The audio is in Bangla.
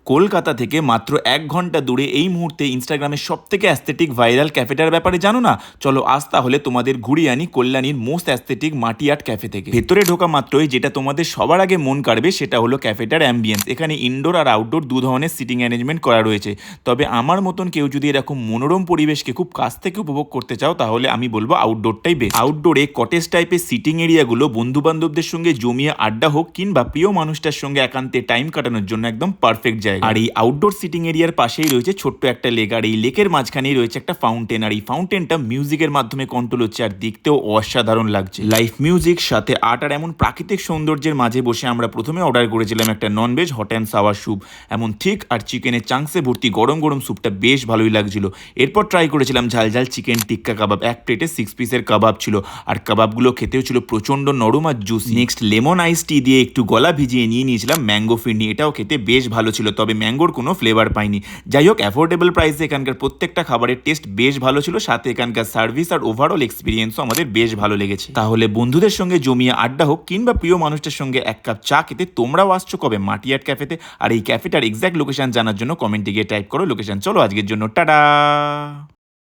কলকাতা থেকে মাত্র ১ ঘন্টা দূরে এই মুহূর্তে ইনস্টাগ্রামের সবথেকে অ্যাস্থেটিক ভাইরাল ক্যাফেটার ব্যাপারে জানো না? চলো আজ তাহলে তোমাদের ঘুরিয়ে আনি কল্যাণীর মোস্ট অ্যাস্থেটিক মাটি আর্ট ক্যাফে থেকে। ভেতরে ঢোকা মাত্রই যেটা তোমাদের সবার আগে মন কাড়বে সেটা হলো ক্যাফেটার অ্যাম্বিয়েন্স। এখানে ইনডোর আর আউটডোর দু ধরনের সিটিং অ্যারেঞ্জমেন্ট করা রয়েছে। তবে আমার মতন কেউ যদি এরকম মনোরম পরিবেশকে খুব কাছ থেকে উপভোগ করতে চাও তাহলে আমি বলবো আউটডোরটাই বেস্ট। আউটডোরে কটেজ টাইপের সিটিং এরিয়াগুলো বন্ধু বান্ধবদের সঙ্গে জমিয়ে আড্ডা হোক কিংবা প্রিয় মানুষটার সঙ্গে একান্তে টাইম কাটানোর জন্য একদম পারফেক্ট জায়গা। আর এই আউটডোর সিটিং এরিয়ার পাশেই রয়েছে ছোট্ট একটা লেক, আর এই লেকের মাঝখানেই রয়েছে একটা ফাউন্টেন, আর এই ফাউন্টেনটা মিউজিকের মাধ্যমে কন্ট্রোল হচ্ছে আর দেখতেও অসাধারণ লাগছে। লাইভ মিউজিক সাথে আর্ট আর এমন প্রাকৃতিক সৌন্দর্যের মাঝে বসে আমরা প্রথমে অর্ডার করেছিলাম একটা non veg hot and sour soup. এমন ঠিক আর চিকেনের চাংসে ভর্তি গরম গরম স্যুপটা বেশ ভালোই লাগছিল। এরপর ট্রাই করেছিলাম ঝাল ঝাল চিকেন টিক্কা কাবাব। এক প্লেটে 6 পিসের কাবাব ছিল, আর কাবাবগুলো খেতেও ছিল প্রচন্ড নরম আর জুসি। নেক্সট লেমন আইস টি দিয়ে একটু গলা ভিজিয়ে নিয়ে নিয়েছিলাম ম্যাঙ্গো ফিরনি। এটাও খেতে বেশ ভালো ছিল, তবে ম্যাঙ্গোর কোনো ফ্লেভার পাইনি। যাই হোক, অ্যাফোর্ডেবল প্রাইসে এখানকার প্রত্যেকটা খাবারের টেস্ট বেশ ভালো ছিল, সাথে এখানকার সার্ভিস আর ওভারঅল এক্সপিরিয়েন্সও আমাদের বেশ ভালো লেগেছে। তাহলে বন্ধুদের সঙ্গে জমিয়ে আড্ডা হোক কিংবা প্রিয় মানুষটার সঙ্গে এক কাপ চা খেতে তোমরাও আসছো কবে মাটি আর্ট ক্যাফেতে? আর এই ক্যাফেটার এক্স্যাক্ট লোকেশন জানার জন্য কমেন্টে গিয়ে টাইপ করো লোকেশন। চলো আজকের জন্য টাটা।